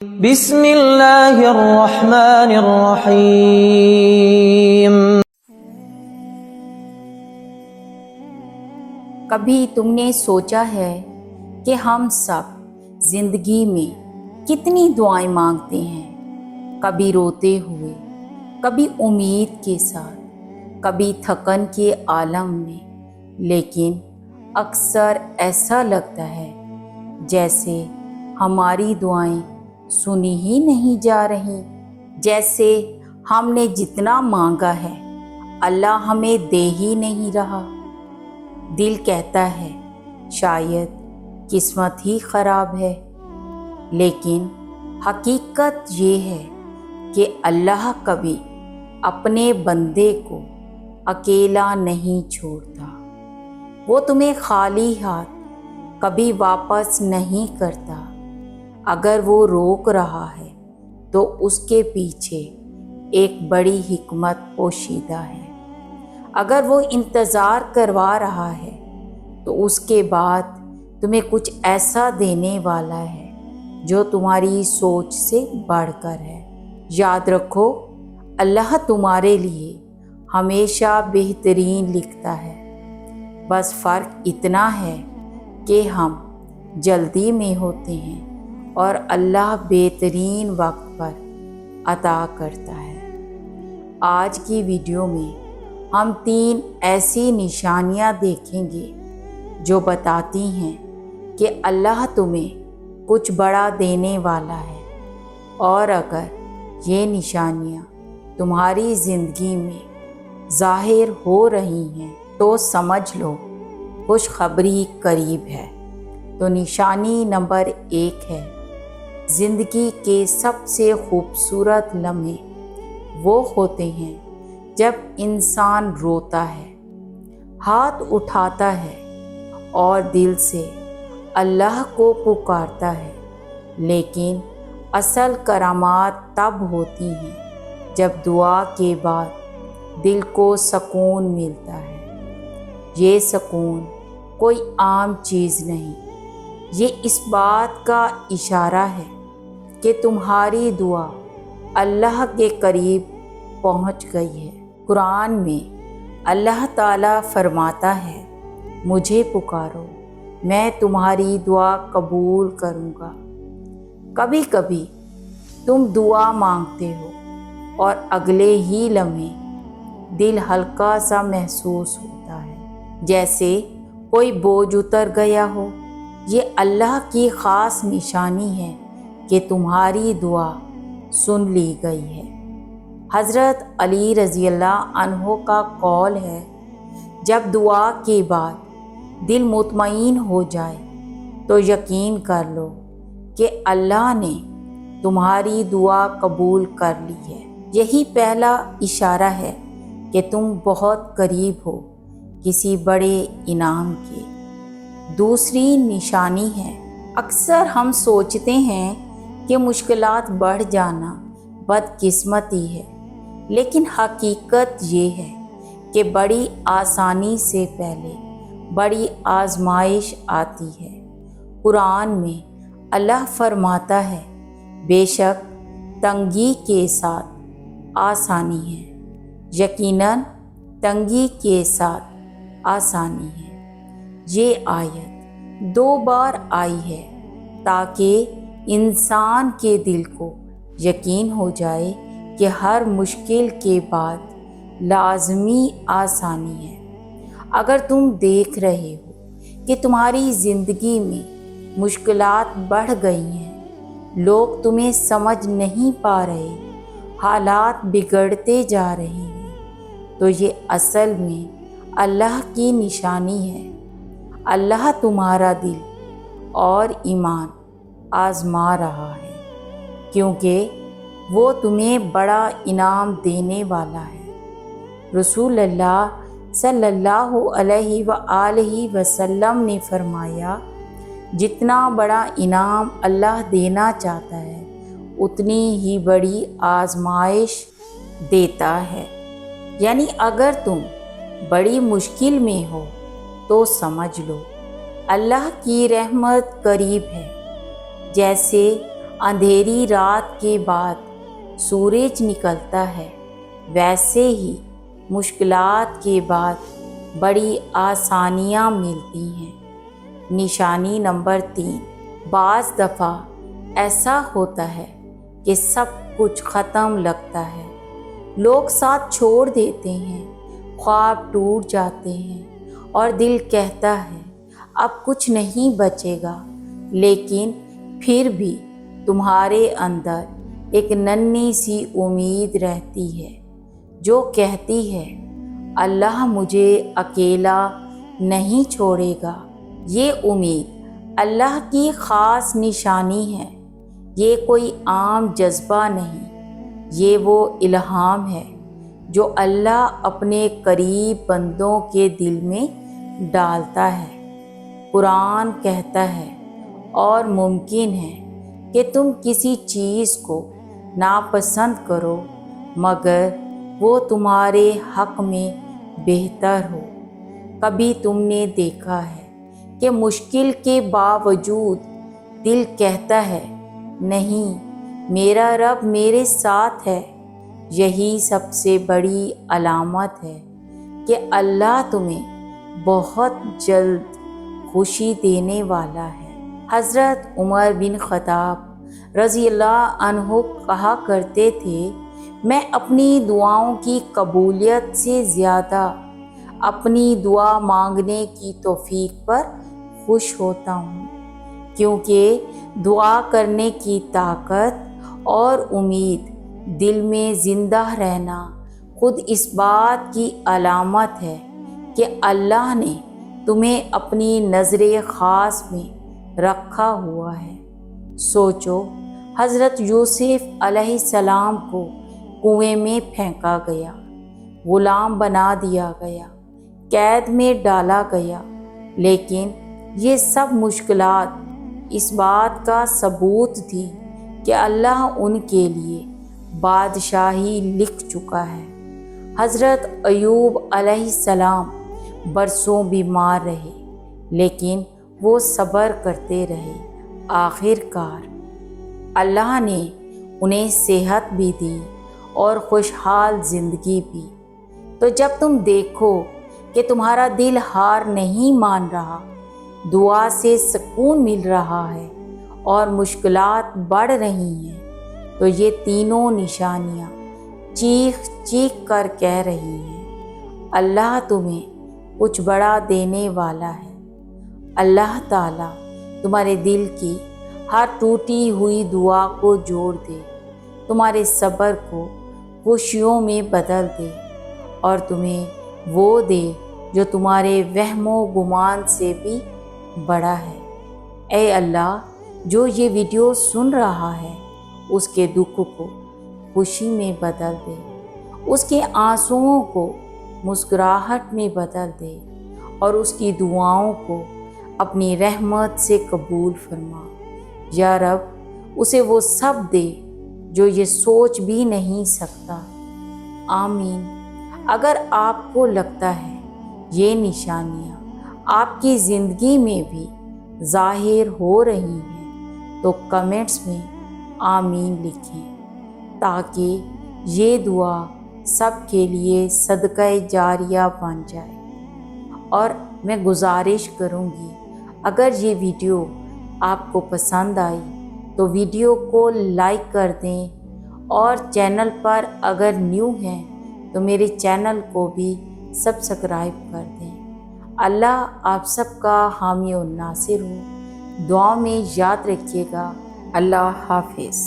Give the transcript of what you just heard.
بسم اللہ الرحمن الرحیم۔ کبھی تم نے سوچا ہے کہ ہم سب زندگی میں کتنی دعائیں مانگتے ہیں، کبھی روتے ہوئے، کبھی امید کے ساتھ، کبھی تھکن کے عالم میں، لیکن اکثر ایسا لگتا ہے جیسے ہماری دعائیں سنی ہی نہیں جا رہی، جیسے ہم نے جتنا مانگا ہے اللہ ہمیں دے ہی نہیں رہا۔ دل کہتا ہے شاید قسمت ہی خراب ہے، لیکن حقیقت یہ ہے کہ اللہ کبھی اپنے بندے کو اکیلا نہیں چھوڑتا۔ وہ تمہیں خالی ہاتھ کبھی واپس نہیں کرتا۔ اگر وہ روک رہا ہے تو اس کے پیچھے ایک بڑی حکمت پوشیدہ ہے۔ اگر وہ انتظار کروا رہا ہے تو اس کے بعد تمہیں کچھ ایسا دینے والا ہے جو تمہاری سوچ سے بڑھ کر ہے۔ یاد رکھو، اللہ تمہارے لیے ہمیشہ بہترین لکھتا ہے، بس فرق اتنا ہے کہ ہم جلدی میں ہوتے ہیں اور اللہ بہترین وقت پر عطا کرتا ہے۔ آج کی ویڈیو میں ہم 3 ایسی نشانیاں دیکھیں گے جو بتاتی ہیں کہ اللہ تمہیں کچھ بڑا دینے والا ہے، اور اگر یہ نشانیاں تمہاری زندگی میں ظاہر ہو رہی ہیں تو سمجھ لو خوشخبری قریب ہے۔ تو نشانی نمبر 1 ہے، زندگی کے سب سے خوبصورت لمحے وہ ہوتے ہیں جب انسان روتا ہے، ہاتھ اٹھاتا ہے اور دل سے اللہ کو پکارتا ہے۔ لیکن اصل کرامات تب ہوتی ہیں جب دعا کے بعد دل کو سکون ملتا ہے۔ یہ سکون کوئی عام چیز نہیں، یہ اس بات کا اشارہ ہے کہ تمہاری دعا اللہ کے قریب پہنچ گئی ہے۔ قرآن میں اللہ تعالیٰ فرماتا ہے، مجھے پکارو میں تمہاری دعا قبول کروں گا۔ کبھی کبھی تم دعا مانگتے ہو اور اگلے ہی لمحے دل ہلکا سا محسوس ہوتا ہے، جیسے کوئی بوجھ اتر گیا ہو۔ یہ اللہ کی خاص نشانی ہے کہ تمہاری دعا سن لی گئی ہے۔ حضرت علی رضی اللہ عنہ کا قول ہے، جب دعا کے بعد دل مطمئن ہو جائے تو یقین کر لو کہ اللہ نے تمہاری دعا قبول کر لی ہے۔ یہی پہلا اشارہ ہے کہ تم بہت قریب ہو کسی بڑے انعام کے۔ دوسری نشانی ہے، اکثر ہم سوچتے ہیں کہ مشکلات بڑھ جانا بدقسمتی ہے، لیکن حقیقت یہ ہے کہ بڑی آسانی سے پہلے بڑی آزمائش آتی ہے۔ قرآن میں اللہ فرماتا ہے، بے شک تنگی کے ساتھ آسانی ہے، یقیناً تنگی کے ساتھ آسانی ہے۔ یہ آیت 2 بار آئی ہے تاکہ انسان کے دل کو یقین ہو جائے کہ ہر مشکل کے بعد لازمی آسانی ہے۔ اگر تم دیکھ رہے ہو کہ تمہاری زندگی میں مشکلات بڑھ گئی ہیں، لوگ تمہیں سمجھ نہیں پا رہے، حالات بگڑتے جا رہے ہیں، تو یہ اصل میں اللہ کی نشانی ہے۔ اللہ تمہارا دل اور ایمان آزما رہا ہے، کیونکہ وہ تمہیں بڑا انعام دینے والا ہے۔ رسول اللہ صلی اللہ علیہ وآلہ وسلم نے فرمایا، جتنا بڑا انعام اللہ دینا چاہتا ہے اتنی ہی بڑی آزمائش دیتا ہے۔ یعنی اگر تم بڑی مشکل میں ہو تو سمجھ لو اللہ کی رحمت قریب ہے، جیسے اندھیری رات کے بعد سورج نکلتا ہے، ویسے ہی مشکلات کے بعد بڑی آسانیاں ملتی ہیں۔ نشانی نمبر 3، بعض دفعہ ایسا ہوتا ہے کہ سب کچھ ختم لگتا ہے، لوگ ساتھ چھوڑ دیتے ہیں، خواب ٹوٹ جاتے ہیں اور دل کہتا ہے اب کچھ نہیں بچے گا، لیکن پھر بھی تمہارے اندر ایک ننھی سی امید رہتی ہے جو کہتی ہے اللہ مجھے اکیلا نہیں چھوڑے گا۔ یہ امید اللہ کی خاص نشانی ہے، یہ کوئی عام جذبہ نہیں، یہ وہ الہام ہے جو اللہ اپنے قریب بندوں کے دل میں ڈالتا ہے۔ قرآن کہتا ہے اور ممکن ہے کہ تم کسی چیز کو ناپسند کرو مگر وہ تمہارے حق میں بہتر ہو۔ کبھی تم نے دیکھا ہے کہ مشکل کے باوجود دل کہتا ہے نہیں، میرا رب میرے ساتھ ہے۔ یہی سب سے بڑی علامت ہے کہ اللہ تمہیں بہت جلد خوشی دینے والا ہے۔ حضرت عمر بن خطاب رضی اللہ عنہ کہا کرتے تھے، میں اپنی دعاؤں کی قبولیت سے زیادہ اپنی دعا مانگنے کی توفیق پر خوش ہوتا ہوں، کیونکہ دعا کرنے کی طاقت اور امید دل میں زندہ رہنا خود اس بات کی علامت ہے کہ اللہ نے تمہیں اپنی نظر خاص میں رکھا ہوا ہے۔ سوچو، حضرت یوسف علیہ السلام کو کنویں میں پھینکا گیا، غلام بنا دیا گیا، قید میں ڈالا گیا، لیکن یہ سب مشکلات اس بات کا ثبوت تھی کہ اللہ ان کے لیے بادشاہی لکھ چکا ہے۔ حضرت ایوب علیہ السلام برسوں بیمار رہے، لیکن وہ صبر کرتے رہے۔ آخر کار اللہ نے انہیں صحت بھی دی اور خوشحال زندگی بھی۔ تو جب تم دیکھو کہ تمہارا دل ہار نہیں مان رہا، دعا سے سکون مل رہا ہے اور مشکلات بڑھ رہی ہیں، تو یہ تینوں نشانیاں چیخ چیخ کر کہہ رہی ہیں اللہ تمہیں کچھ بڑا دینے والا ہے۔ اللہ تعالیٰ تمہارے دل کی ہر ٹوٹی ہوئی دعا کو جوڑ دے، تمہارے صبر کو خوشیوں میں بدل دے اور تمہیں وہ دے جو تمہارے وہم و گمان سے بھی بڑا ہے۔ اے اللہ، جو یہ ویڈیو سن رہا ہے اس کے دکھ کو خوشی میں بدل دے، اس کے آنسوؤں کو مسکراہٹ میں بدل دے اور اس کی دعاؤں کو اپنی رحمت سے قبول فرما۔ یا رب، اسے وہ سب دے جو یہ سوچ بھی نہیں سکتا۔ آمین۔ اگر آپ کو لگتا ہے یہ نشانیاں آپ کی زندگی میں بھی ظاہر ہو رہی ہیں تو کمنٹس میں آمین لکھیں تاکہ یہ دعا سب کے لیے صدقہ جاریہ بن جائے۔ اور میں گزارش کروں گی، اگر یہ ویڈیو آپ کو پسند آئی تو ویڈیو کو لائک کر دیں، اور چینل پر اگر نیو ہیں تو میرے چینل کو بھی سبسکرائب کر دیں۔ اللہ آپ سب کا حامی و ناصر ہو۔ دعا میں یاد رکھیے گا۔ اللہ حافظ۔